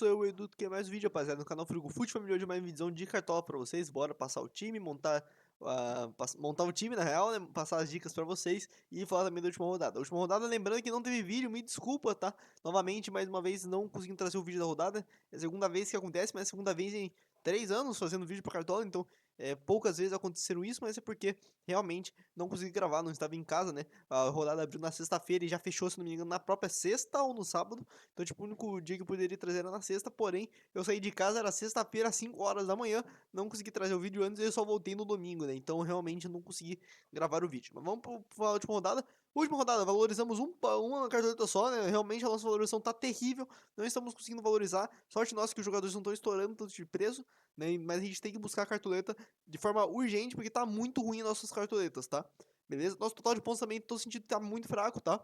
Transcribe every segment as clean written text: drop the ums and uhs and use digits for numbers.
sou eu, Edu, que é mais um vídeo, rapaziada, no canal Frigo Fute. Família, hoje mais uma visão de cartola pra vocês. Bora passar o time, montar o time, na real, né? Passar as dicas pra vocês e falar também da última rodada. A última rodada, lembrando que não teve vídeo, me desculpa, tá? Novamente, mais uma vez, não conseguindo trazer o vídeo da rodada. É a segunda vez que acontece, mas é a segunda vez em 3 anos fazendo vídeo pra cartola, então poucas vezes aconteceram isso, mas é porque realmente não consegui gravar, não estava em casa, né? A rodada abriu na sexta-feira e já fechou, se não me engano, na própria sexta ou no sábado. Então, tipo, o único dia que eu poderia trazer era na sexta, porém, eu saí de casa, era sexta-feira, às 5 horas da manhã, não consegui trazer o vídeo antes e eu só voltei no domingo, né? Então, realmente, não consegui gravar o vídeo. Mas vamos para a última rodada. Última rodada, valorizamos uma cartoleta só, né? Realmente, a nossa valorização tá terrível, não estamos conseguindo valorizar. Sorte nossa que os jogadores não estão estourando tanto de preço, né? Mas a gente tem que buscar a cartoleta de forma urgente, porque tá muito ruim nossas cartoletas, tá? Beleza? Nosso total de pontos também, tô sentindo que tá muito fraco, tá?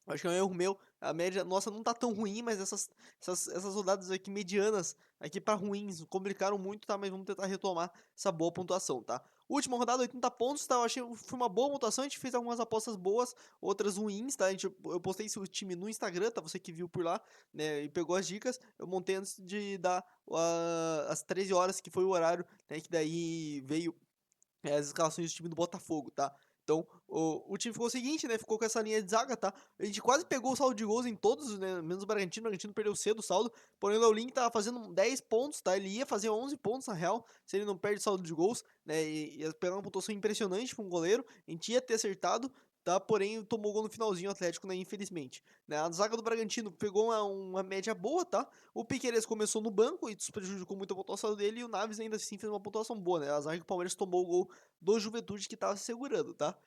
Acho que é um erro meu. A média, nossa, não tá tão ruim, mas essas rodadas aqui medianas, aqui pra ruins, complicaram muito, tá? Mas vamos tentar retomar essa boa pontuação, tá? Última rodada, 80 pontos, tá? Eu achei que foi uma boa pontuação. A gente fez algumas apostas boas, outras ruins, tá? Eu postei esse time no Instagram, tá? Você que viu por lá, né? E pegou as dicas. Eu montei antes de dar as 13 horas, que foi o horário, né? Que daí veio as escalações do time do Botafogo, tá? Então, o time ficou o seguinte, né? Ficou com essa linha de zaga, tá? A gente quase pegou o saldo de gols em todos, né? Menos o Bragantino. O Bragantino perdeu cedo o saldo. Porém, o Leolin tava fazendo 10 pontos, tá? Ele ia fazer 11 pontos, na real, se ele não perde o saldo de gols, né? E ia pegar uma pontuação impressionante pra um goleiro. A gente ia ter acertado, tá? Porém, tomou gol no finalzinho o Atlético, né? Infelizmente. Né? A zaga do Bragantino pegou uma média boa, tá? O Piquerez começou no banco e isso prejudicou muito a pontuação dele. E o Naves ainda assim fez uma pontuação boa, né? A zaga que o Palmeiras tomou o gol do Juventude que tava se segurando, tá?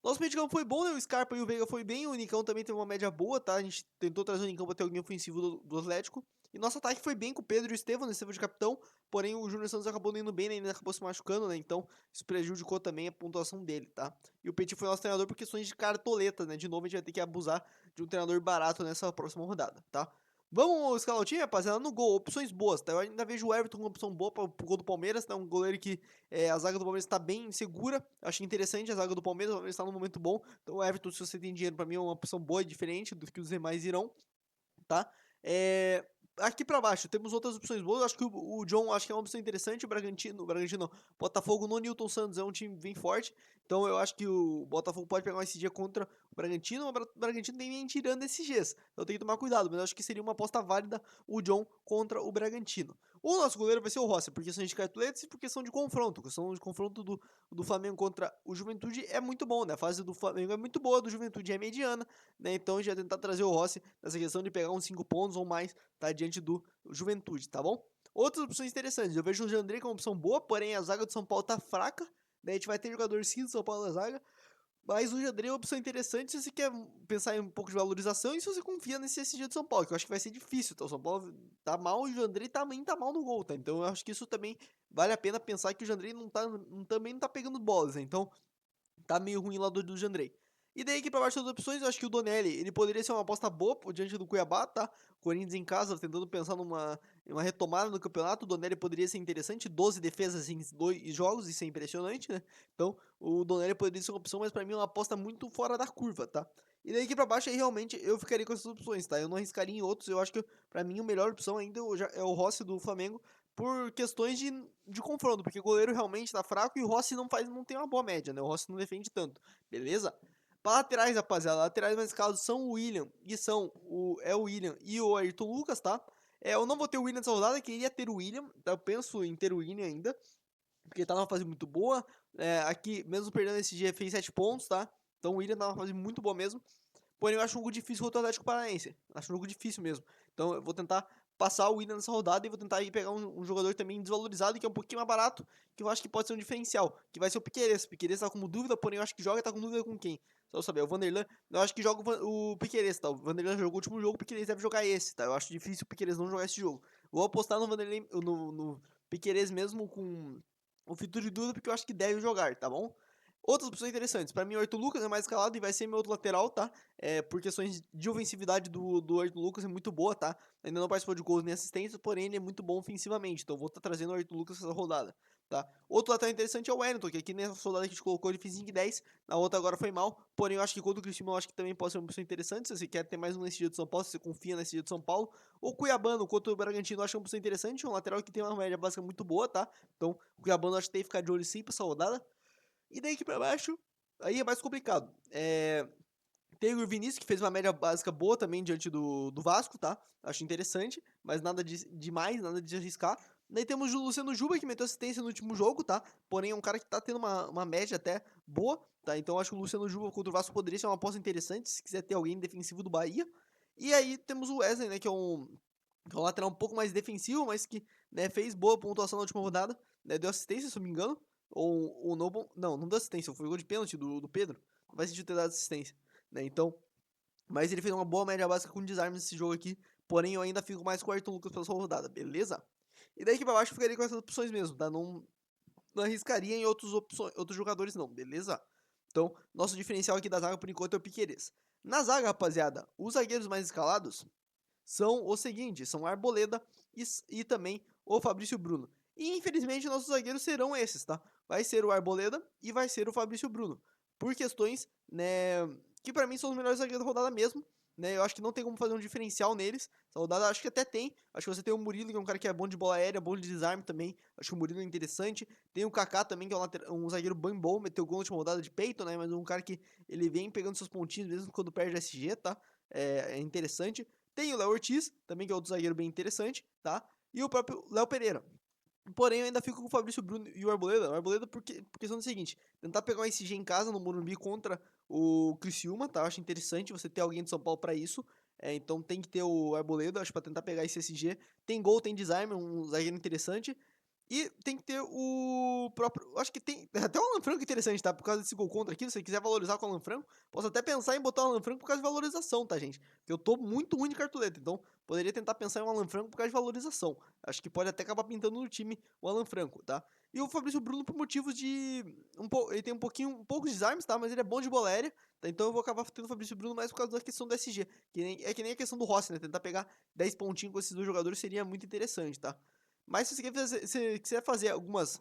Nosso meio de campo foi bom, né? O Scarpa e o Veiga foi bem, o Nicão também teve uma média boa, tá? A gente tentou trazer o Nicão pra ter alguém ofensivo do Atlético. E nosso ataque foi bem com o Pedro e o Estevão, né? Estevão de capitão, porém o Júnior Santos acabou não indo bem, né? Ele acabou se machucando, né? Então isso prejudicou também a pontuação dele, tá? E o Petit foi nosso treinador por questões de cartoleta, né? De novo a gente vai ter que abusar de um treinador barato nessa próxima rodada, tá? Vamos escalar o time, rapaziada, no gol, opções boas, tá? Eu ainda vejo o Everton como opção boa pro gol do Palmeiras, tá? Um goleiro que a zaga do Palmeiras tá bem segura, achei interessante a zaga do Palmeiras, o Palmeiras tá num momento bom, então o Everton, se você tem dinheiro, pra mim é uma opção boa e diferente do que os demais irão, tá? Aqui pra baixo temos outras opções boas. Acho que o John acho que é uma opção interessante. O Bragantino não. Botafogo no Newton Santos é um time bem forte. Então eu acho que o Botafogo pode pegar um SG contra o Bragantino. O Bragantino tem nem tirando SGs. Então tem que tomar cuidado. Mas eu acho que seria uma aposta válida o John contra o Bragantino. O nosso goleiro vai ser o Rossi, por questão de cartoletas e por questão de confronto. A questão de confronto do Flamengo contra o Juventude é muito bom, né? A fase do Flamengo é muito boa, do Juventude é mediana, né? Então a gente vai tentar trazer o Rossi nessa questão de pegar uns 5 pontos ou mais, tá? Diante do Juventude, tá bom? Outras opções interessantes, eu vejo o Jandrei como opção boa, porém a zaga do São Paulo tá fraca, né? A gente vai ter jogador sim do São Paulo na zaga, mas o Jandrei é uma opção interessante se você quer pensar em um pouco de valorização e se você confia nesse SG do São Paulo, que eu acho que vai ser difícil, tá? O São Paulo tá mal e o Jandrei também tá mal no gol, tá? Então eu acho que isso também vale a pena pensar que o Jandrei também não tá pegando bolas, né? Então tá meio ruim lá do Jandrei. E daí aqui pra baixo das opções, eu acho que o Donelli, ele poderia ser uma aposta boa diante do Cuiabá, tá? Corinthians em casa, tentando pensar em uma retomada no campeonato, o Donelli poderia ser interessante, 12 defesas em 2 jogos, isso é impressionante, né? Então, o Donelli poderia ser uma opção, mas pra mim é uma aposta muito fora da curva, tá? E daí aqui pra baixo, aí realmente eu ficaria com essas opções, tá? Eu não arriscaria em outros, eu acho que pra mim a melhor opção ainda é o Rossi do Flamengo, por questões de confronto, porque o goleiro realmente tá fraco e o Rossi não tem uma boa média, né? O Rossi não defende tanto, beleza? Para laterais, rapaziada, laterais mais escalados são o William e o William e o Ayrton Lucas, tá? Eu não vou ter o William nessa rodada, queria ter o William, tá? Eu penso em ter o William ainda, porque tá numa fase muito boa. Aqui, mesmo perdendo esse dia, fez 7 pontos, tá? Então o William tá numa fase muito boa mesmo. Porém, eu acho um jogo difícil contra o Atlético Paranaense. Acho um jogo difícil mesmo. Então, eu vou tentar passar o Willian nessa rodada e vou tentar ir pegar um jogador também desvalorizado, que é um pouquinho mais barato, que eu acho que pode ser um diferencial, que vai ser o Piquerez. O Piquerez tá como dúvida, porém eu acho que joga, tá com dúvida com quem? Só eu saber, o Vanderlan, eu acho que joga o Piquerez, tá? O Vanderlan jogou o último jogo, o Piquerez deve jogar esse, tá? Eu acho difícil o Piquerez não jogar esse jogo. Vou apostar no Vanderlan, no Piquerez mesmo com o fito de dúvida, porque eu acho que deve jogar, tá bom? Outras opções interessantes. Pra mim, o Arthur Lucas é mais escalado e vai ser meu outro lateral, tá? Por questões de ofensividade do Arthur Lucas é muito boa, tá? Ainda não participou de gols nem assistências, porém ele é muito bom ofensivamente. Então vou estar trazendo o Arthur Lucas essa rodada, tá? Outro lateral interessante é o Wellington, que aqui nessa rodada que a gente colocou ele fez 5 e 10, na outra agora foi mal. Porém, eu acho que contra o Criciúma eu acho que também pode ser uma opção interessante. Se você quer ter mais um nesse dia de São Paulo, se você confia nesse dia de São Paulo. O Cuiabano contra o Bragantino eu acho uma opção interessante. Um lateral que tem uma média básica muito boa, tá? Então o Cuiabano eu acho que tem que ficar de olho sim pra essa rodada. E daí aqui pra baixo, aí é mais complicado. Tem o Vinícius, que fez uma média básica boa também diante do Vasco, tá? Acho interessante, mas nada de demais, nada de arriscar. Daí temos o Luciano Juba, que meteu assistência no último jogo, tá? Porém, é um cara que tá tendo uma média até boa, tá? Então, acho que o Luciano Juba contra o Vasco poderia ser uma aposta interessante, se quiser ter alguém defensivo do Bahia. E aí temos o Wesley, né? Que é um lateral um pouco mais defensivo, mas que né, fez boa pontuação na última rodada. Né, deu assistência, se eu não me engano. Ou não deu assistência, foi gol de pênalti do Pedro. Não faz sentido ter dado assistência. Né, então, mas ele fez uma boa média básica com desarme nesse jogo aqui. Porém, eu ainda fico mais com o Ayrton Lucas pela sua rodada, beleza? E daí que pra baixo eu ficaria com essas opções mesmo, tá? Não arriscaria em outros jogadores, não, beleza? Então, nosso diferencial aqui da zaga por enquanto é o Piquerez. Na zaga, rapaziada, os zagueiros mais escalados são o seguinte, são Arboleda e também o Fabrício Bruno. E infelizmente nossos zagueiros serão esses, tá? Vai ser o Arboleda e vai ser o Fabrício Bruno. Por questões, né, que pra mim são os melhores zagueiros da rodada mesmo, né? Eu acho que não tem como fazer um diferencial neles. Essa rodada acho que até tem. Acho que você tem o Murilo, que é um cara que é bom de bola aérea, bom de desarme também. Acho que o Murilo é interessante. Tem o Kaká também, que é um zagueiro bem bom, meteu gol na última rodada de peito, né? Mas um cara que ele vem pegando seus pontinhos mesmo quando perde SG, tá? É interessante. Tem o Léo Ortiz, também que é outro zagueiro bem interessante, tá? E o próprio Léo Pereira. Porém, eu ainda fico com o Fabrício Bruno e o Arboleda. O Arboleda por questão do seguinte, tentar pegar um SG em casa no Morumbi contra o Criciúma, tá? Eu acho interessante você ter alguém de São Paulo pra isso. Então tem que ter o Arboleda, acho, pra tentar pegar esse SG. Tem gol, tem desarme, um zagueiro interessante. E tem que ter o próprio. Acho que tem até o Alan Franco interessante, tá? Por causa desse gol contra aqui. Se você quiser valorizar com o Alan Franco, posso até pensar em botar o Alan Franco por causa de valorização, tá, gente? Porque eu tô muito ruim de cartoleta. Então, poderia tentar pensar em um Alan Franco por causa de valorização. Acho que pode até acabar pintando no time o Alan Franco, tá? E o Fabrício Bruno por motivos de. Ele tem um pouco de desarmes, tá? Mas ele é bom de bola aérea. Tá? Então eu vou acabar tendo o Fabrício Bruno mais por causa da questão do SG. Que nem a questão do Rossi, né? Tentar pegar 10 pontinhos com esses dois jogadores seria muito interessante, tá? Mas se você quiser fazer algumas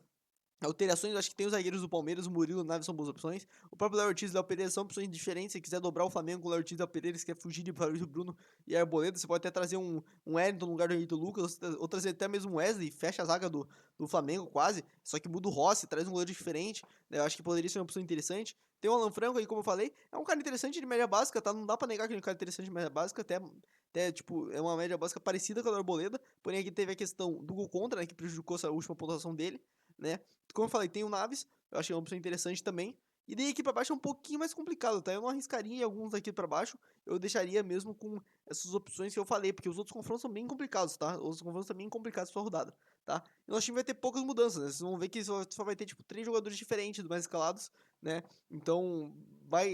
alterações, eu acho que tem os zagueiros do Palmeiras, o Murilo e o Naves são boas opções. O próprio Léo Ortiz e o Léo Pereira são opções diferentes. Se quiser dobrar o Flamengo com o Léo Ortiz e o Léo Pereira, se quer fugir de Fabrício Bruno e Arboleda, você pode até trazer um Wellington no lugar do Henrique Lucas, ou trazer até mesmo um Wesley, fecha a zaga do Flamengo quase, só que muda o Rossi, traz um goleiro diferente, né? Eu acho que poderia ser uma opção interessante. Tem o Alan Franco aí, como eu falei, é um cara interessante de média básica, tá? Não dá pra negar que ele é um cara interessante de média básica, até tipo, é uma média básica parecida com a do Arboleda, porém aqui teve a questão do gol contra, né, que prejudicou essa última pontuação dele, né? Como eu falei, tem o Naves, eu achei uma opção interessante também. E daí aqui pra baixo é um pouquinho mais complicado, tá? Eu não arriscaria em alguns aqui pra baixo, eu deixaria mesmo com essas opções que eu falei, porque os outros confrontos são bem complicados, tá? Os outros confrontos são bem complicados pra rodada, tá? E nosso time vai ter poucas mudanças, né? Vocês vão ver que só vai ter, tipo, 3 jogadores diferentes dos mais escalados, né? Então,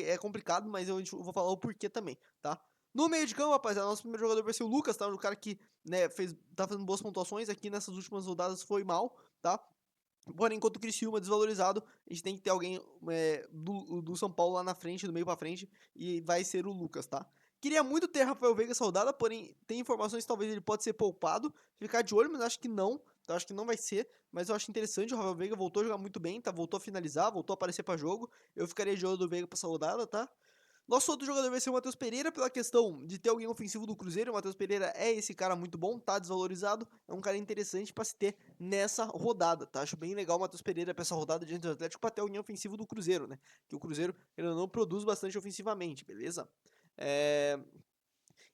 é complicado, mas eu vou falar o porquê também, tá? No meio de campo, rapaziada, nosso primeiro jogador vai ser o Lucas, tá? Um cara que, né, tá fazendo boas pontuações aqui nessas últimas rodadas, foi mal, tá? Porém, enquanto o Criciúma desvalorizado, a gente tem que ter alguém do São Paulo lá na frente, do meio pra frente, e vai ser o Lucas, tá? Queria muito ter Rafael Veiga saudada, porém tem informações que talvez ele pode ser poupado, ficar de olho, mas acho que não, tá? Acho que não vai ser, mas eu acho interessante, o Rafael Veiga voltou a jogar muito bem, tá? Voltou a finalizar, voltou a aparecer pra jogo, eu ficaria de olho do Veiga pra essa rodada, tá? Nosso outro jogador vai ser o Matheus Pereira, pela questão de ter alguém ofensivo do Cruzeiro. O Matheus Pereira é esse cara muito bom, tá desvalorizado, é um cara interessante pra se ter nessa rodada, tá? Acho bem legal o Matheus Pereira pra essa rodada diante do Atlético pra ter alguém ofensivo do Cruzeiro, né? Que o Cruzeiro, ele não produz bastante ofensivamente, beleza? É...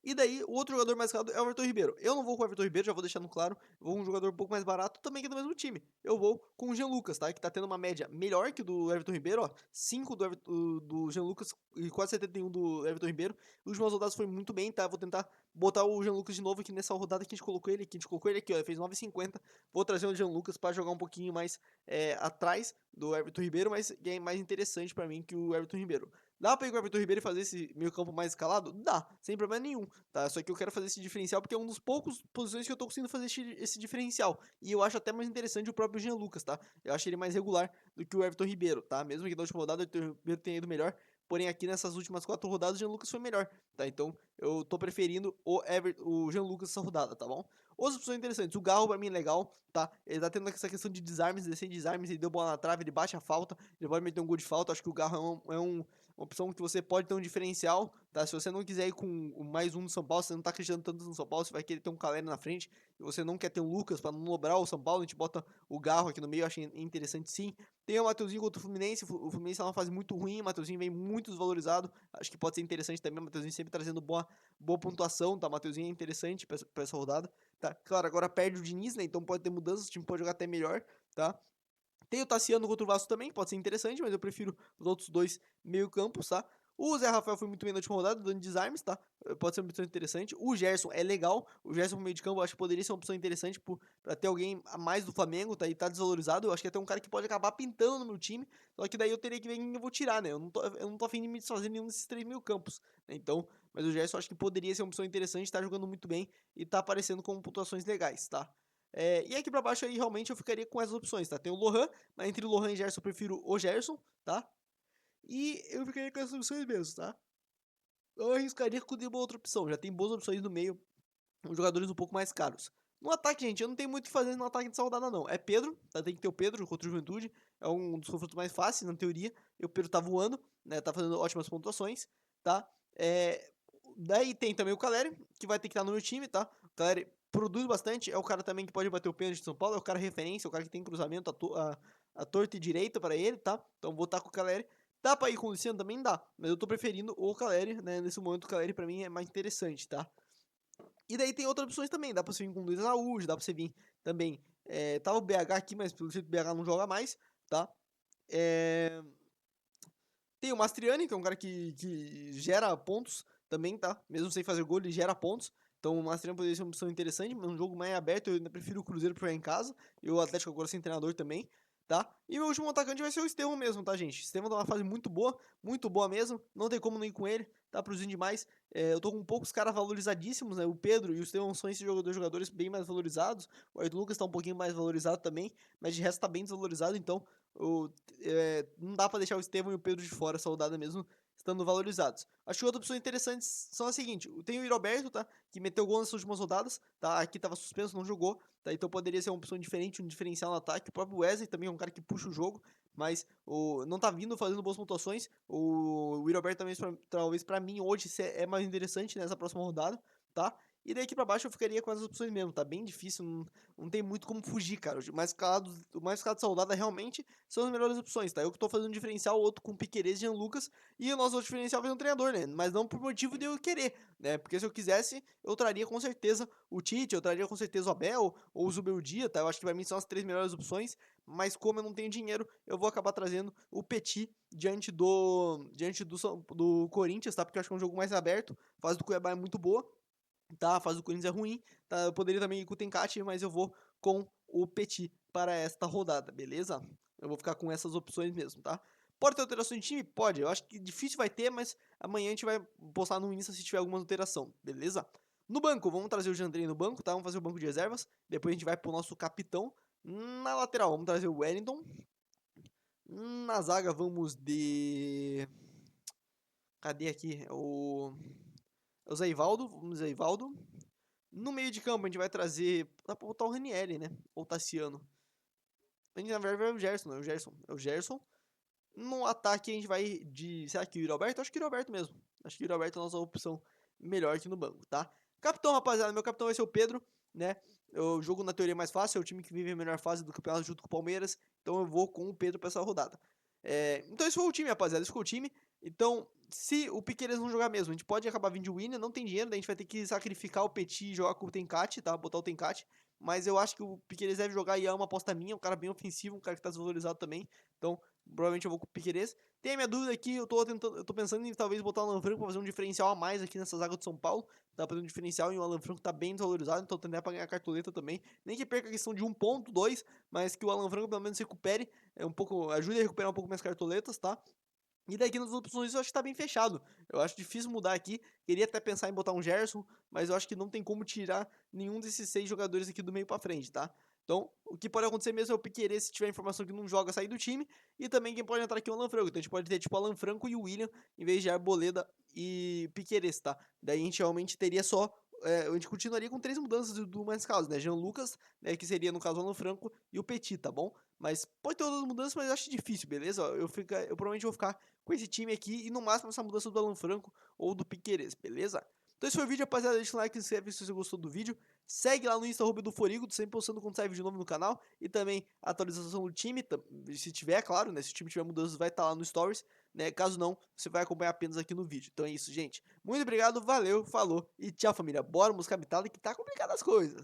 E daí, o outro jogador mais caro é o Everton Ribeiro. Eu não vou com o Everton Ribeiro, já vou deixando claro. Eu vou com um jogador um pouco mais barato, também que é do mesmo time. Eu vou com o Jean Lucas, tá? Que tá tendo uma média melhor que o do Everton Ribeiro, ó. 5 do Jean Lucas e quase 71 do Everton Ribeiro. As últimas rodadas foi muito bem, tá? Vou tentar botar o Jean Lucas de novo aqui nessa rodada que a gente colocou ele aqui, ó, ele fez 9,50. Vou trazer o Jean Lucas para jogar um pouquinho mais atrás do Everton Ribeiro, mas é mais interessante para mim que o Everton Ribeiro. Dá pra ir com o Everton Ribeiro e fazer esse meio campo mais escalado? Dá, sem problema nenhum, tá? Só que eu quero fazer esse diferencial porque é um dos poucos posições que eu tô conseguindo fazer esse diferencial. E eu acho até mais interessante o próprio Jean Lucas, tá? Eu acho ele mais regular do que o Everton Ribeiro, tá? Mesmo que na última rodada o Everton Ribeiro tenha ido melhor, porém aqui nessas últimas 4 rodadas o Jean Lucas foi melhor, tá? Então eu tô preferindo o Jean Lucas essa rodada, tá bom? Outras opções interessantes, o Garro pra mim é legal, tá? Ele tá tendo essa questão de desarmes, descer desarmes, ele deu bola na trave, ele bate a falta, ele pode meter um gol de falta, acho que o Garro é uma opção que você pode ter um diferencial, tá? Se você não quiser ir com o mais um do São Paulo, você não tá acreditando tanto no São Paulo, você vai querer ter um Caleri na frente, e você não quer ter um Lucas pra não dobrar o São Paulo, a gente bota o Garro aqui no meio, eu acho interessante sim. Tem o Mateuzinho contra o Fluminense tá numa fase muito ruim, o Mateuzinho vem muito desvalorizado, acho que pode ser interessante também, o Mateuzinho sempre trazendo boa pontuação, tá? O Mateuzinho é interessante pra essa rodada, tá? Claro, agora perde o Diniz, né? Então pode ter mudanças, o time pode jogar até melhor, tá? Tem o Tassiano contra o Vasco também, pode ser interessante, mas eu prefiro os outros dois meio-campos, tá? O Zé Rafael foi muito bem na última rodada, dando desarmes, tá? Pode ser uma opção interessante. O Gerson é legal. O Gerson no meio de campo eu acho que poderia ser uma opção interessante pra ter alguém a mais do Flamengo, tá? E tá desvalorizado. Eu acho que é até um cara que pode acabar pintando no meu time. Só que daí eu teria que ver quem eu vou tirar, né? Eu não tô afim de me desfazer nenhum desses 3 mil campos, né? Então, mas o Gerson eu acho que poderia ser uma opção interessante, tá jogando muito bem e tá aparecendo com pontuações legais, tá? E aqui pra baixo aí realmente eu ficaria com essas opções, tá? Tem o Lohan, mas entre o Lohan e o Gerson eu prefiro o Gerson, tá? E eu ficaria com essas opções mesmo, tá? Eu arriscaria com uma outra opção. Já tem boas opções no meio, os jogadores um pouco mais caros. No ataque, gente, eu não tenho muito o que fazer no ataque de saudada, não. É Pedro, tá? Tem que ter o Pedro contra o Juventude. É um dos confrontos mais fáceis, na teoria. E o Pedro tá voando, né? Tá fazendo ótimas pontuações, tá? Daí tem também o Caleri, que vai ter que estar no meu time, tá? O Caleri produz bastante, é o cara também que pode bater o pênalti de São Paulo, é o cara referência, é o cara que tem cruzamento a torta e direita pra ele, tá? Então vou estar com o Caleri. Dá pra ir com o Luciano? Também dá, mas eu tô preferindo o Caleri, né? Nesse momento o Caleri pra mim é mais interessante, tá? E daí tem outras opções também, dá pra você vir com o Luiz Araújo, dá pra você vir também. Tava o BH aqui, mas pelo jeito o BH não joga mais, tá? Tem o Mastriani, que é um cara que gera pontos também, tá? Mesmo sem fazer gol, ele gera pontos. Então o Mastriani poderia ser uma opção interessante, mas um jogo mais aberto, eu ainda prefiro o Cruzeiro pra jogar em casa. E o Atlético agora sem treinador também, tá? E o último atacante vai ser o Estevão mesmo, tá, gente? O Estevão tá numa fase muito boa mesmo. Não tem como não ir com ele, tá produzindo demais. Eu tô com poucos caras valorizadíssimos, né? O Pedro e o Estevão são esses jogadores bem mais valorizados. O Arthur Lucas tá um pouquinho mais valorizado também, mas de resto tá bem desvalorizado, então não dá pra deixar o Estevão e o Pedro de fora essa rodada mesmo, estando valorizados. Acho que outras opções interessantes são as seguintes: tem o Iroberto, tá? Que meteu gol nessas últimas rodadas, tá? Aqui tava suspenso, não jogou, tá? Então poderia ser uma opção diferente, um diferencial no ataque. O próprio Wesley também é um cara que puxa o jogo, mas não tá vindo fazendo boas pontuações. O Iroberto também, talvez pra mim, hoje é mais interessante nessa próxima rodada, tá? E daqui pra baixo eu ficaria com essas opções mesmo, tá bem difícil, não tem muito como fugir, cara. O mais escalado saudada realmente são as melhores opções, tá? Eu que tô fazendo um diferencial, o outro com Piquerez e Jean Lucas, e o nosso outro diferencial vai um treinador, né? Mas não por motivo de eu querer, né? Porque se eu quisesse, eu traria com certeza o Tite, eu traria com certeza o Abel, ou o Zubeldia, tá? Eu acho que pra mim são as 3 melhores opções, mas como eu não tenho dinheiro, eu vou acabar trazendo o Petit do Corinthians, tá? Porque eu acho que é um jogo mais aberto, a fase do Cuiabá é muito boa, tá? A fase do Corinthians é ruim, tá? Eu poderia também ir com o Tencate, mas eu vou com o Petit para esta rodada, beleza? Eu vou ficar com essas opções mesmo, tá? Pode ter alteração de time? Pode. Eu acho que difícil vai ter, mas amanhã a gente vai postar no Insta se tiver alguma alteração, beleza? No banco, vamos trazer o Jandrei no banco, tá? Vamos fazer o banco de reservas. Depois a gente vai pro nosso capitão. Na lateral, vamos trazer o Wellington. Na zaga, vamos de... Cadê aqui? O Zé Ivaldo. Vamos Zé Ivaldo. No meio de campo, a gente vai trazer. Dá pra botar o Ranieri, né? Ou o Tassiano. A gente, na verdade, vai o Gerson, né? É o Gerson. No ataque, a gente vai de. Será que o Yuri Alberto? Acho que o Yuri Alberto mesmo. Acho que o Yuri Alberto é a nossa opção melhor aqui no banco, tá? Capitão, rapaziada. Meu capitão vai ser o Pedro, né? O jogo, na teoria, é mais fácil. É o time que vive a melhor fase do campeonato junto com o Palmeiras. Então eu vou com o Pedro pra essa rodada. Então esse foi o time, rapaziada. Esse foi o time. Então, se o Piqueires não jogar mesmo, a gente pode acabar vindo de winner, não tem dinheiro, daí a gente vai ter que sacrificar o Petit e jogar com o Tencate, tá? Botar o Tencate. mas eu acho que o Piquerez deve jogar e é uma aposta minha, um cara bem ofensivo, um cara que tá desvalorizado também, então provavelmente eu vou com o Piquerez. Tem a minha dúvida aqui, eu tô pensando em talvez botar o Alan Franco pra fazer um diferencial a mais aqui nessa zaga do São Paulo, tá fazendo um diferencial e o Alan Franco tá bem desvalorizado, então tendendo pra ganhar cartoleta também, nem que perca a questão de 1,2, mas que o Alan Franco pelo menos recupere, ajude a recuperar um pouco minhas cartoletas, tá? E daqui nas opções eu acho que tá bem fechado. Eu acho difícil mudar aqui. Queria até pensar em botar um Gerson, mas eu acho que não tem como tirar nenhum desses 6 jogadores aqui do meio pra frente, tá? Então, o que pode acontecer mesmo é o Piquerez, se tiver informação que não joga, sair do time. E também quem pode entrar aqui é o Alan Franco. Então a gente pode ter tipo Alan Franco e o William, em vez de Arboleda e Piquerez, tá? Daí a gente realmente teria só. A gente continuaria com 3 mudanças do mais casos, né? Jean Lucas, né, que seria no caso o Alan Franco, e o Petit, tá bom? Mas pode ter outras mudanças, mas eu acho difícil, beleza? Eu provavelmente vou ficar com esse time aqui e no máximo essa mudança do Alan Franco ou do Piquerez, beleza? Então esse foi o vídeo, rapaziada. Deixa o like, se inscreve se você gostou do vídeo. Segue lá no Insta do Forigo, sempre postando quando sai vídeo novo no canal. E também a atualização do time, se tiver, claro, né? Se o time tiver mudanças, vai estar lá no Stories, né? Caso não, você vai acompanhar apenas aqui no vídeo. Então é isso, gente. Muito obrigado, valeu, falou e tchau, família. Bora buscar habitada que tá complicado as coisas.